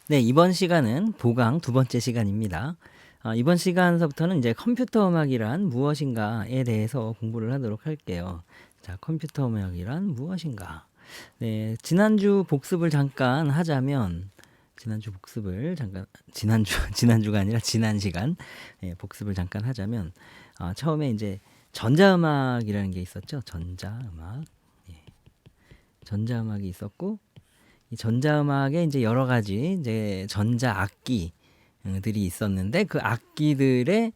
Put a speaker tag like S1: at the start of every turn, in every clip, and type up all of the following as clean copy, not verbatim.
S1: 네, 이번 시간은 보강 두 번째 시간입니다. 이번 시간서부터는 이제 컴퓨터 음악이란 무엇인가에 대해서 공부를 하도록 할게요. 자, 컴퓨터 음악이란 무엇인가? 네, 지난주 복습을 잠깐 하자면, 지난주가 아니라 지난 시간, 복습을 잠깐 하자면, 처음에 이제 전자음악이라는 게 있었죠. 전자음악. 예, 전자음악이 있었고, 이 전자음악에 이제 여러 가지 이제 전자 악기들이 있었는데 그 악기들의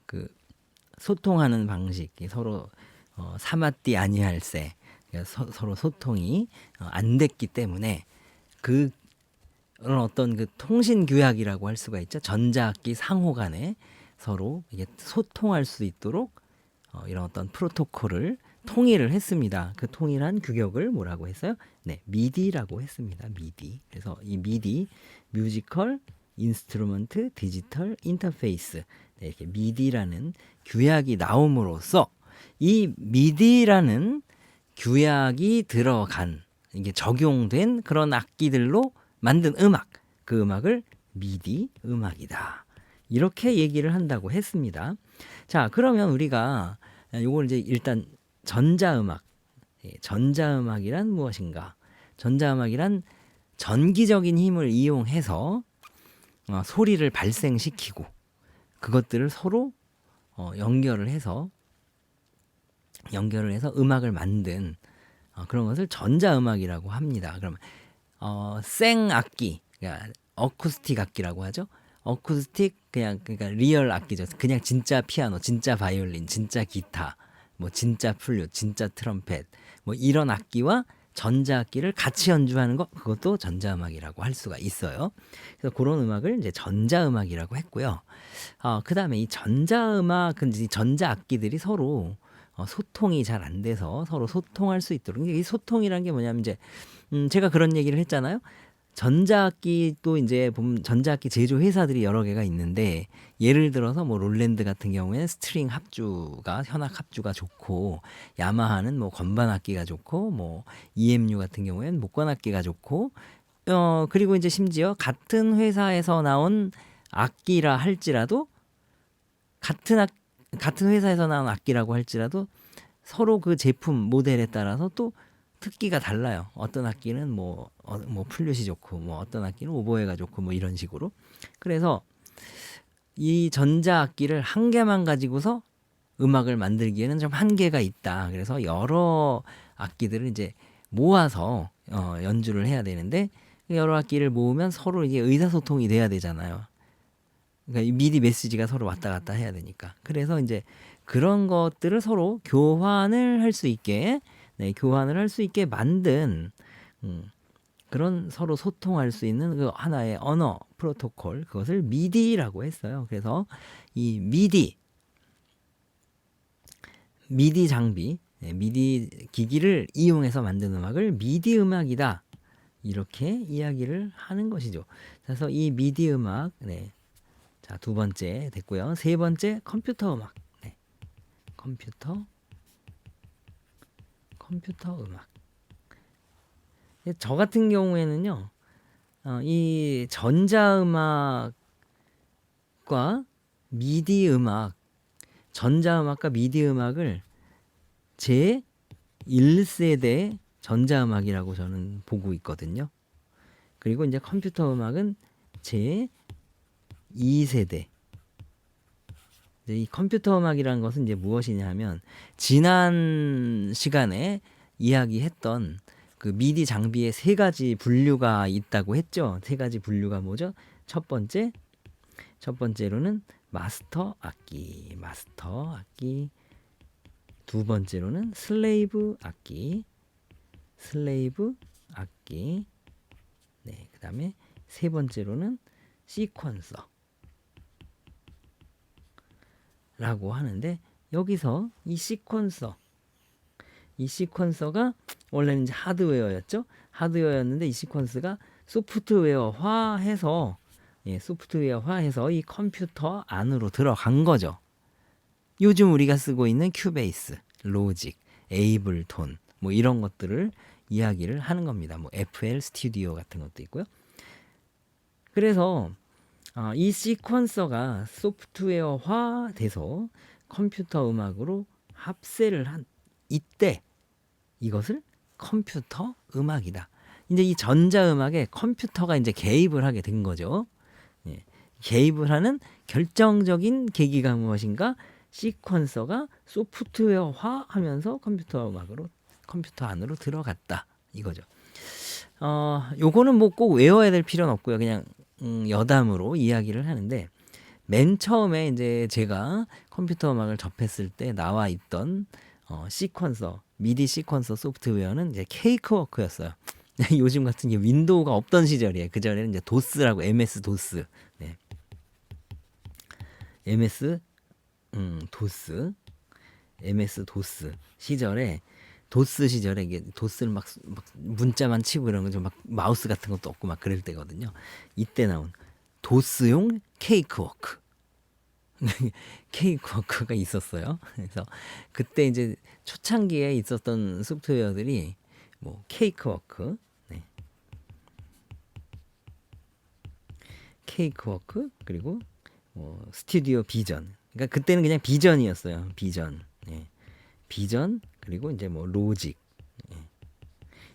S1: 그 소통하는 방식이 서로 사마띠 아니할세, 그러니까 서로 소통이 안 됐기 때문에 그런 어떤 그 통신 규약이라고 할 수가 있죠. 전자악기 상호 간에 서로 이게 소통할 수 있도록 이런 어떤 프로토콜을 통일을 했습니다. 그 통일한 규격을 뭐라고 했어요? 네, 미디라고 했습니다. 미디. 그래서 이 미디, 뮤지컬 인스트루먼트 디지털 인터페이스, 네, 이렇게 미디라는 규약이 나옴으로써 이 미디라는 규약이 들어간, 이게 적용된 그런 악기들로 만든 음악, 그 음악을 미디 음악이다, 이렇게 얘기를 한다고 했습니다. 자, 그러면 우리가 요걸 이제 일단 전자음악, 전자음악이란 무엇인가? 전자음악이란 전기적인 힘을 이용해서 소리를 발생시키고 그것들을 서로 연결을 해서 음악을 만든 그런 것을 전자음악이라고 합니다. 그러면 생 악기, 그러니까 어쿠스틱 악기라고 하죠. 어쿠스틱, 그러니까 리얼 악기죠. 그냥 진짜 피아노, 진짜 바이올린, 진짜 기타, 뭐 진짜 플룻, 진짜 트럼펫, 뭐 이런 악기와 전자악기를 같이 연주하는 것, 그것도 전자음악이라고 할 수가 있어요. 그래서 그런 음악을 이제 전자음악이라고 했고요. 그다음에 이 전자음악은 이 전자악기들이 서로 소통이 잘 안 돼서 서로 소통할 수 있도록, 이 소통이란 게 뭐냐면 이제 제가 그런 얘기를 했잖아요. 전자악기도 이제 보면 전자악기 제조 회사들이 여러 개가 있는데, 예를 들어서 뭐 롤랜드 같은 경우에는 스트링 합주가, 현악 합주가 좋고, 야마하는 뭐 건반 악기가 좋고, 뭐 EMU 같은 경우에는 목관 악기가 좋고, 그리고 이제 심지어 같은 회사에서 나온 악기라 할지라도, 같은 회사에서 나온 악기라고 할지라도 서로 그 제품 모델에 따라서 또 특기가 달라요. 어떤 악기는 뭐 플룻이 좋고, 뭐 어떤 악기는 오보에가 좋고, 뭐 이런 식으로. 그래서 이 전자 악기를 한 개만 가지고서 음악을 만들기에는 좀 한계가 있다. 그래서 여러 악기들을 이제 모아서 연주를 해야 되는데, 여러 악기를 모으면 서로 이게 의사소통이 돼야 되잖아요. 그러니까 이 미디 메시지가 서로 왔다 갔다 해야 되니까. 그래서 이제 그런 것들을 서로 교환을 할 수 있게, 네, 교환을 할 수 있게 만든 그런 서로 소통할 수 있는 그 하나의 언어 프로토콜, 그것을 미디라고 했어요. 그래서 이 미디 장비, 네, 미디 기기를 이용해서 만든 음악을 미디 음악이다, 이렇게 이야기를 하는 것이죠. 그래서 이 미디 음악, 네, 자, 두 번째 됐고요. 세 번째, 컴퓨터 음악. 네, 컴퓨터 음악. 저 같은 경우에는요, 이 전자음악과 미디 음악, 전자음악과 미디 음악을 제 1세대 전자음악이라고 저는 보고 있거든요. 그리고 이제 컴퓨터 음악은 제 2세대. 이 컴퓨터 음악이라는 것은 이제 무엇이냐 하면, 지난 시간에 이야기했던 그 미디 장비의 세 가지 분류가 있다고 했죠. 세 가지 분류가 뭐죠? 첫 번째로는 마스터 악기. 두 번째로는 슬레이브 악기. 네, 그다음에 세 번째로는 시퀀서 라고 하는데, 여기서 이 시퀀서가 원래는 이제 하드웨어였는데 이 시퀀스가 소프트웨어화해서 이 컴퓨터 안으로 들어간 거죠. 요즘 우리가 쓰고 있는 큐베이스, 로직, 에이블톤, 뭐 이런 것들을 이야기를 하는 겁니다. 뭐 FL 스튜디오 같은 것도 있고요. 그래서 이 시퀀서가 소프트웨어화 돼서 컴퓨터 음악으로 합세를 한 이때 이것을 컴퓨터 음악이다. 이제 이 전자음악에 컴퓨터가 이제 개입을 하게 된 거죠. 예. 개입을 하는 결정적인 계기가 무엇인가? 시퀀서가 소프트웨어화 하면서 컴퓨터 안으로 들어갔다. 이거죠. 요거는 뭐 꼭 외워야 될 필요는 없고요. 그냥 여담으로 이야기를 하는데 맨 처음에 이제 제가 컴퓨터 음악을 접했을 때 나와 있던 시퀀서, 미디 시퀀서 소프트웨어는 이제 케이크워크였어요. 요즘 같은 게 윈도우가 없던 시절이에요. 그 전에는 이제 도스라고 MS 도스, 네. MS 도스, MS 도스 시절에 도스 시절에 이게 도스를 막 문자만 치고 이런 거 좀 막 마우스 같은 것도 없고 막 그럴 때거든요. 이때 나온 도스용 케이크워크. 케이크워크가 있었어요. 그래서 그때 이제 초창기에 있었던 소프트웨어들이 뭐 케이크워크, 네. 케이크워크 그리고 스튜디오 비전. 그러니까 그때는 그냥 비전이었어요. 비전. 네. 비전 그리고 이제 뭐 로직. 네.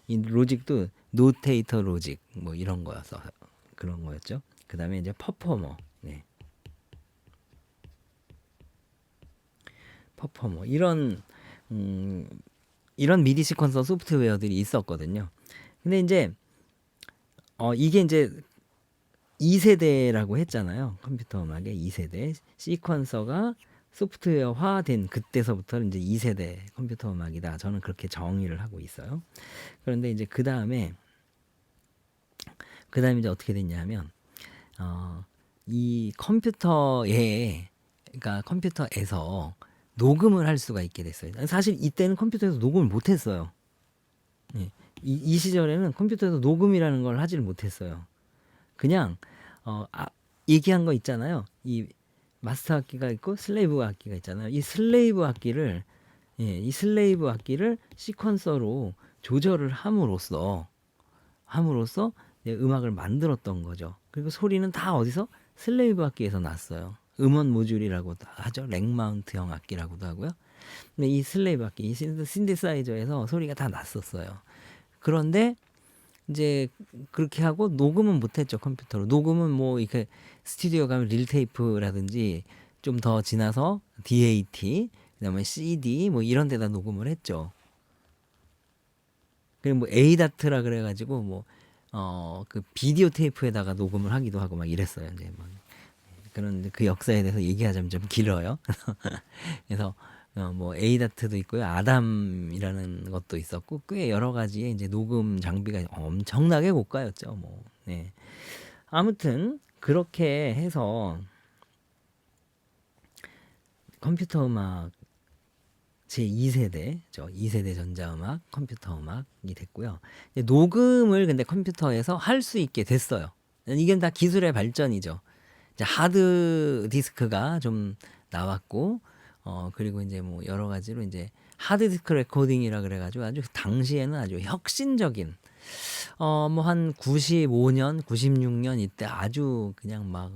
S1: 이 로직도 노테이터 로직 뭐 이런 거여서 그런 거였죠. 그다음에 이제 퍼포머. 네. 퍼포머 이런 미디 시퀀서 소프트웨어들이 있었거든요. 근데 이제 이게 이제 2세대라고 했잖아요. 컴퓨터 음악의 2세대 시퀀서가 소프트웨어화된 그때서부터는 이제 2세대 컴퓨터 음악이다. 저는 그렇게 정의를 하고 있어요. 그런데 이제 그 다음에 이제 어떻게 됐냐면 이 컴퓨터에 그러니까 컴퓨터에서 녹음을 할 수가 있게 됐어요. 사실 이때는 컴퓨터에서 녹음을 못했어요. 예. 이 시절에는 컴퓨터에서 녹음이라는 걸 하지를 못했어요. 그냥 얘기한 거 있잖아요. 이 마스터 악기가 있고 슬레이브 악기가 있잖아요. 이 슬레이브 악기를 시퀀서로 조절을 함으로써 음악을 만들었던 거죠. 그리고 소리는 다 어디서? 슬레이브 악기에서 났어요. 음원 모듈이라고도 하죠. 렉 마운트형 악기라고도 하고요. 근데 이 슬레이브 악기, 이 신디사이저에서 소리가 다 났었어요. 그런데 이제 그렇게 하고 녹음은 못했죠. 컴퓨터로. 녹음은 뭐 이렇게 스튜디오 가면 릴테이프라든지 좀 더 지나서 DAT, 그다음에 CD 뭐 이런 데다 녹음을 했죠. 그리고 뭐 에이다트라 그래가지고 뭐 그 비디오 테이프에다가 녹음을 하기도 하고 막 이랬어요. 이제 막 그런 그 역사에 대해서 얘기하자면 좀 길어요. 그래서 뭐 에이다트도 있고요, 아담이라는 것도 있었고 꽤 여러 가지의 이제 녹음 장비가 엄청나게 고가였죠. 뭐 네. 아무튼 그렇게 해서 컴퓨터 음악 제 2세대죠. 2세대 전자음악, 컴퓨터 음악이 됐고요. 녹음을 근데 컴퓨터에서 할 수 있게 됐어요. 이게 다 기술의 발전이죠. 이제 하드 디스크가 좀 나왔고, 그리고 이제 뭐 여러 가지로 이제 하드 디스크 레코딩이라 그래가지고 아주 당시에는 아주 혁신적인, 뭐 한 95년, 96년 이때 아주 그냥 막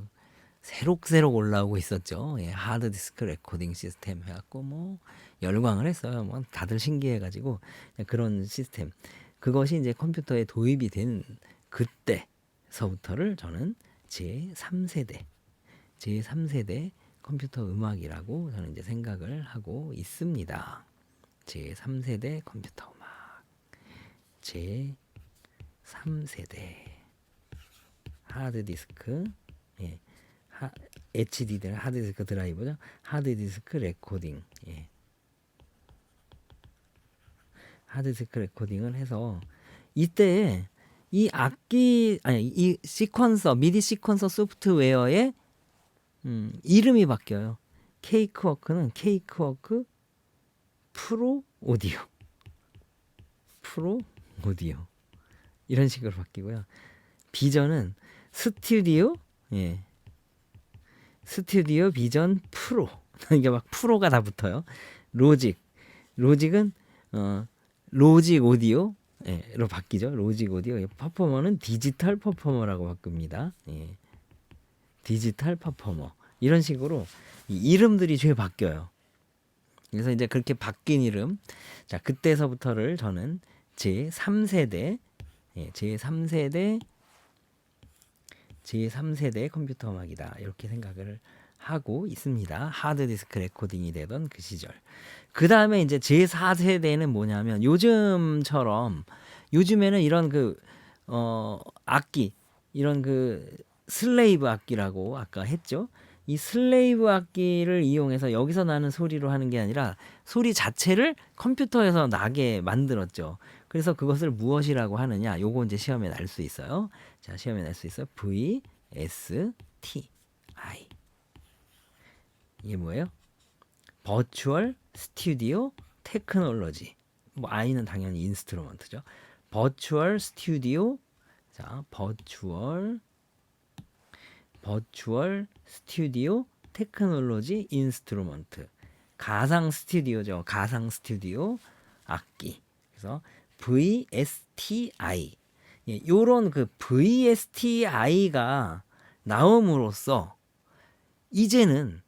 S1: 새록새록 올라오고 있었죠. 예, 하드 디스크 레코딩 시스템 해갖고 뭐 열광을 했어요. 뭐 다들 신기해가지고 그런 시스템. 그것이 이제 컴퓨터에 도입이 된 그때서부터를 저는 제3세대 컴퓨터 음악이라고 저는 이제 생각을 하고 있습니다. 제3세대 컴퓨터 음악. 제3세대 하드디스크, 예. HDD 하드디스크 드라이브죠. 하드디스크 레코딩. 예. 하드디스크 레코딩을 해서 이때 이 시퀀서 미디 시퀀서 소프트웨어의 이름이 바뀌어요. 케이크워크는 케이크워크 프로 오디오 이런 식으로 바뀌고요. 비전은 스튜디오, 예, 스튜디오 비전 프로. 이게 막 프로가 다 붙어요. 로직은 로직 오디오, 예, 로 바뀌죠. 로직 오디오. 퍼포머는 디지털 퍼포머라고 바꿉니다. 예, 디지털 퍼포머. 이런 식으로 이 이름들이 죄 바뀌어요. 그래서 이제 그렇게 바뀐 이름, 자 그때서부터를 저는 제 3세대, 예, 제3세대 컴퓨터 음악이다 이렇게 생각을 하고 있습니다. 하드디스크 레코딩이 되던 그 시절. 그 다음에 이제 제4세대는 뭐냐면 요즘에는 이런 악기, 이런 슬레이브 악기라고 아까 했죠. 이 슬레이브 악기를 이용해서 여기서 나는 소리로 하는 게 아니라 소리 자체를 컴퓨터에서 나게 만들었죠. 그래서 그것을 무엇이라고 하느냐? 요거 이제 시험에 날 수 있어요. 자, 시험에 날 수 있어요. VSTI. 이게 뭐예요? 버추얼 스튜디오 테크놀로지. 뭐 I는 당연히 인스트루먼트죠. 버추얼 스튜디오. 자, 버추얼 스튜디오 테크놀로지 인스트루먼트. 가상 스튜디오죠. 가상 스튜디오 악기. 그래서 VSTI. 예, 요런 VSTI가 나옴으로써 이제는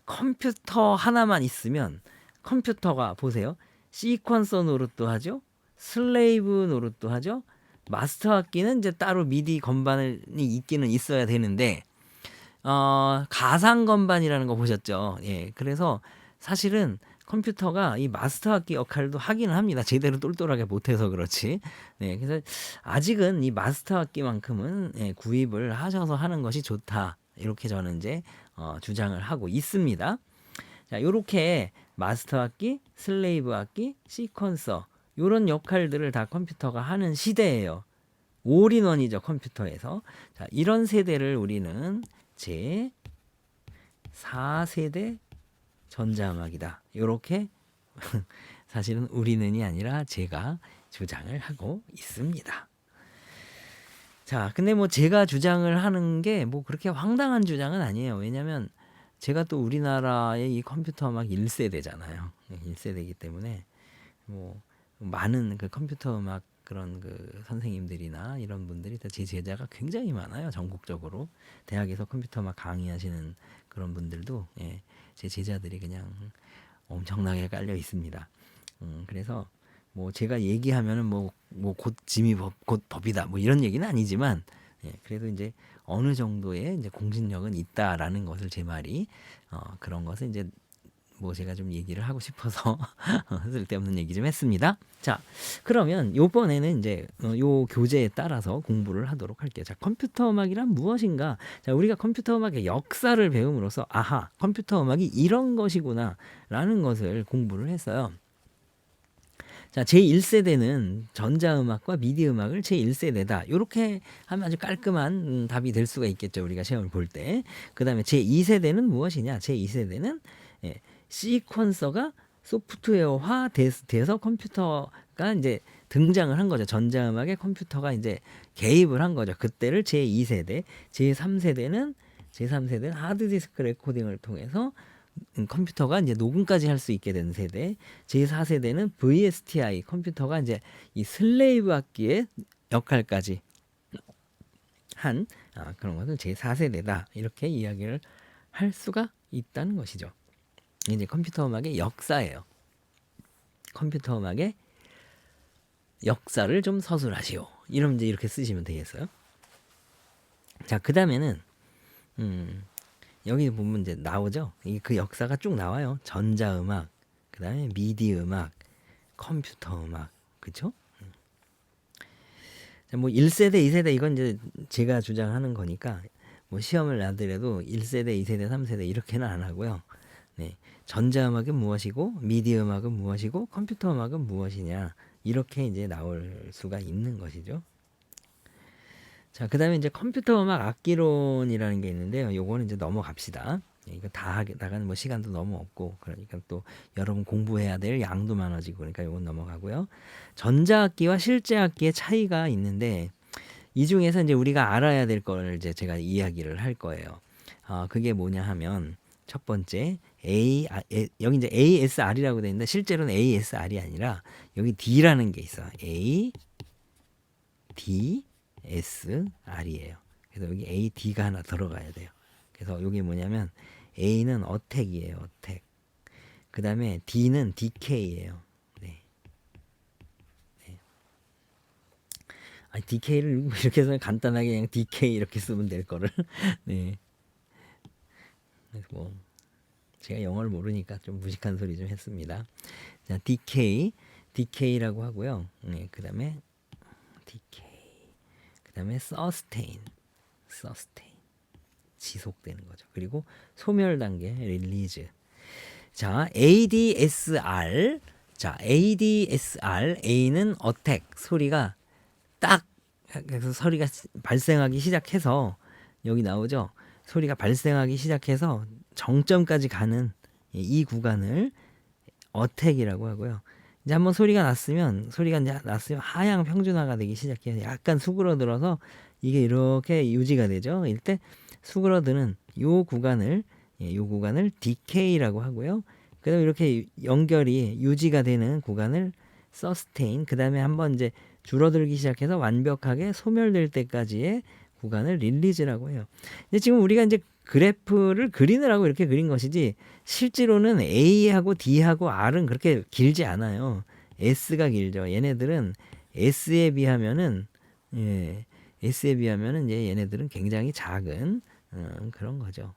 S1: 컴퓨터 하나만 있으면 컴퓨터가 보세요. 시퀀서 노릇도 하죠. 슬레이브 노릇도 하죠. 마스터 악기는 이제 따로 미디 건반이 있기는 있어야 되는데 가상 건반이라는 거 보셨죠? 예. 그래서 사실은 컴퓨터가 이 마스터 악기 역할도 하기는 합니다. 제대로 똘똘하게 못해서 그렇지. 네. 그래서 아직은 이 마스터 악기만큼은 예, 구입을 하셔서 하는 것이 좋다. 이렇게 저는 이제 주장을 하고 있습니다. 자, 요렇게 마스터 악기, 슬레이브 악기, 시퀀서 요런 역할들을 다 컴퓨터가 하는 시대예요. 올인원이죠, 컴퓨터에서. 자, 이런 세대를 우리는 제 4세대 전자음악이다. 요렇게 사실은 우리는이 아니라 제가 주장을 하고 있습니다. 자, 근데 뭐 제가 주장을 하는 게 뭐 그렇게 황당한 주장은 아니에요. 왜냐면 제가 또 우리나라의 이 컴퓨터 음악 1세대잖아요. 1세대이기 때문에 뭐 많은 컴퓨터 음악 그런 선생님들이나 이런 분들이 다 제 제자가 굉장히 많아요. 전국적으로 대학에서 컴퓨터 음악 강의하시는 그런 분들도 예, 제 제자들이 그냥 엄청나게 깔려 있습니다. 그래서 뭐 제가 얘기하면은 뭐 곧 짐이 곧 법이다 뭐 이런 얘기는 아니지만 예, 그래도 이제 어느 정도의 이제 공신력은 있다라는 것을 제 말이 그런 것을 이제 뭐 제가 좀 얘기를 하고 싶어서 쓸데없는 얘기 좀 했습니다. 자, 그러면 요번에는 이제 요 교재에 따라서 공부를 하도록 할게요. 자, 컴퓨터 음악이란 무엇인가? 자, 우리가 컴퓨터 음악의 역사를 배움으로써 아하, 컴퓨터 음악이 이런 것이구나라는 것을 공부를 했어요. 자, 제1세대는 전자음악과 미디음악을 제1세대다. 이렇게 하면 아주 깔끔한 답이 될 수가 있겠죠. 우리가 시험을 볼 때. 그 다음에 제2세대는 무엇이냐? 제2세대는 예, 시퀀서가 소프트웨어화 돼서 컴퓨터가 이제 등장을 한 거죠. 전자음악에 컴퓨터가 이제 개입을 한 거죠. 그때를 제2세대, 제3세대는 하드디스크 레코딩을 통해서 컴퓨터가 이제 녹음까지 할 수 있게 된 세대. 제4세대는 VSTI 컴퓨터가 이제 이 슬레이브 악기의 역할까지 한 그런 것은 제4세대다. 이렇게 이야기를 할 수가 있다는 것이죠. 이제 컴퓨터 음악의 역사예요. 컴퓨터 음악의 역사를 좀 서술하시오. 이러면 이제 이렇게 쓰시면 되겠어요. 자, 그 다음에는 여기 보면 이제 나오죠. 그 역사가 쭉 나와요. 전자음악, 그 다음에 미디 음악, 컴퓨터 음악, 그쵸? 뭐 1세대, 2세대 이건 이제 제가 주장하는 거니까 뭐 시험을 나더라도 1세대, 2세대, 3세대 이렇게는 안 하고요. 네, 전자음악은 무엇이고 미디 음악은 무엇이고 컴퓨터 음악은 무엇이냐 이렇게 이제 나올 수가 있는 것이죠. 자, 그 다음에 이제 컴퓨터 음악 악기론이라는 게 있는데요. 요거는 이제 넘어갑시다. 이거 다 하다가는 뭐 시간도 너무 없고, 그러니까 또 여러분 공부해야 될 양도 많아지고, 그러니까 요건 넘어가고요. 전자악기와 실제악기의 차이가 있는데, 이 중에서 이제 우리가 알아야 될 걸 이제 제가 이야기를 할 거예요. 그게 뭐냐 하면, 첫 번째 여기 이제 ASR이라고 되어 있는데 실제로는 ASR이 아니라 여기 D라는 게 있어. A, D, S, R이에요. 그래서 여기 A, D가 하나 들어가야 돼요. 그래서 이게 뭐냐면 A는 어택이에요. 어택. 그 다음에 D는 DK예요. 네. 네. 아니, DK를 이렇게 해서 간단하게 그냥 DK 이렇게 쓰면 될 거를. 네. 그래서 뭐 제가 영어를 모르니까 좀 무식한 소리 좀 했습니다. 자, DK라고 하고요. 네, 그 다음에 DK, 그 다음에 sustain, 지속되는 거죠. 그리고 소멸 단계, release. 자, ADSR, A는 attack, 소리가 딱, 그래서 소리가 발생하기 시작해서 여기 나오죠. 소리가 발생하기 시작해서 정점까지 가는 이 구간을 어택이라고 하고요. 이제 한번 소리가 났으면 하향 평준화가 되기 시작해요. 약간 수그러들어서 이게 이렇게 유지가 되죠. 이때 수그러드는 요 구간을 DK라고 하고요. 그다음에 이렇게 연결이 유지가 되는 구간을 sustain, 그다음에 한번 이제 줄어들기 시작해서 완벽하게 소멸될 때까지의 구간을 릴리즈라고 해요. 근데 지금 우리가 이제 그래프를 그리느라고 이렇게 그린 것이지 실제로는 A하고 D하고 R은 그렇게 길지 않아요. S가 길죠. 얘네들은 S에 비하면은 이제 얘네들은 굉장히 작은 그런 거죠.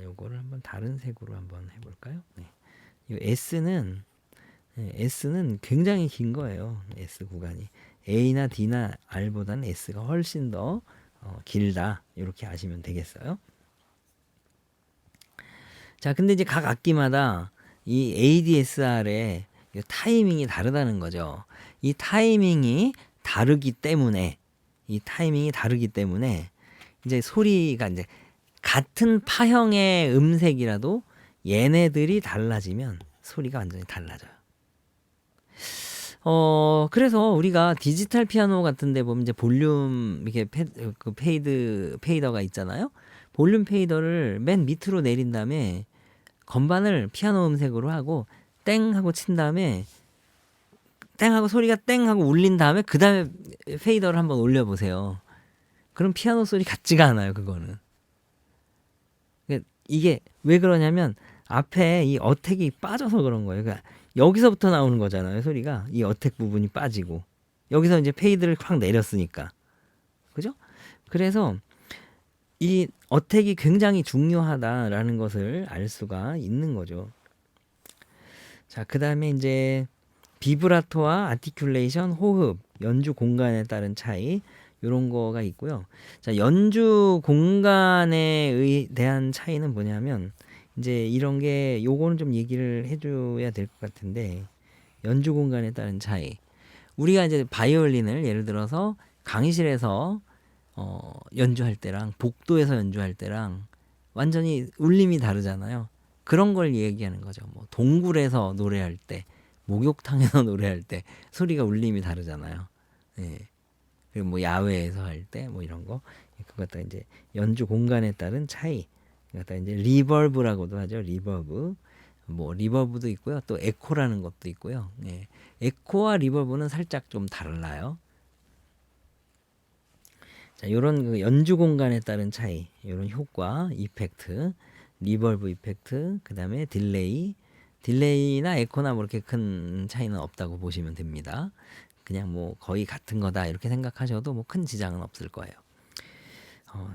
S1: 요거를 한번 다른 색으로 한번 해볼까요? 네. 이 S는 굉장히 긴 거예요. S 구간이 A나 D나 R보다는 S가 훨씬 더 길다, 이렇게 아시면 되겠어요. 자, 근데 이제 각 악기마다 이 ADSR의 타이밍이 다르다는 거죠. 이 타이밍이 다르기 때문에 이제 소리가 이제 같은 파형의 음색이라도 얘네들이 달라지면 소리가 완전히 달라져요. 그래서 우리가 디지털 피아노 같은 데 보면 이제 볼륨 이렇게 페이더가 있잖아요. 볼륨 페이더를 맨 밑으로 내린 다음에 건반을 피아노 음색으로 하고 땡 하고 친 다음에 땡 하고 소리가 땡 하고 울린 다음에 그 다음에 페이더를 한번 올려 보세요. 그럼 피아노 소리 같지가 않아요, 그거는. 이게 왜 그러냐면 앞에 이 어택이 빠져서 그런 거예요. 그러니까 여기서부터 나오는 거잖아요, 소리가. 이 어택 부분이 빠지고 여기서 이제 페이드를 확 내렸으니까, 그죠? 그래서 이 어택이 굉장히 중요하다라는 것을 알 수가 있는 거죠. 자, 그 다음에 이제 비브라토와 아티큘레이션, 호흡, 연주 공간에 따른 차이, 이런 거가 있고요. 자, 연주 공간에 대한 차이는 뭐냐면 이제 이런 게 요거는 좀 얘기를 해줘야 될 것 같은데, 연주 공간에 따른 차이. 우리가 이제 바이올린을 예를 들어서 강의실에서 연주할 때랑 복도에서 연주할 때랑 완전히 울림이 다르잖아요. 그런 걸 얘기하는 거죠. 뭐 동굴에서 노래할 때, 목욕탕에서 노래할 때 소리가 울림이 다르잖아요. 예. 그리고 뭐 야외에서 할 때 뭐 이런 거, 그것 다 이제 연주 공간에 따른 차이. 그것다 이제 리버브라고도 하죠. 리버브. 뭐 리버브도 있고요. 또 에코라는 것도 있고요. 예. 에코와 리버브는 살짝 좀 달라요. 자, 요런 그 연주 공간에 따른 차이, 요런 효과, 이펙트, 리버브 이펙트, 그다음에 딜레이나 에코나 뭐 이렇게 큰 차이는 없다고 보시면 됩니다. 그냥 뭐 거의 같은 거다 이렇게 생각하셔도 뭐 큰 지장은 없을 거예요.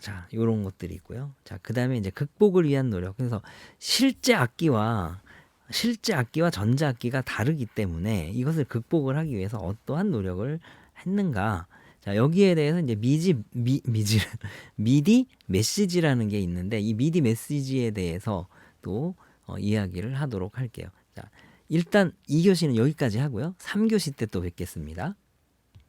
S1: 자, 요런 것들이 있고요. 자, 그다음에 이제 극복을 위한 노력. 그래서 실제 악기와 전자악기가 다르기 때문에 이것을 극복을 하기 위해서 어떠한 노력을 했는가. 자, 여기에 대해서 이제 미디 메시지라는 게 있는데, 이 미디 메시지에 대해서 또 이야기를 하도록 할게요. 자, 일단 2교시는 여기까지 하고요. 3교시 때 또 뵙겠습니다.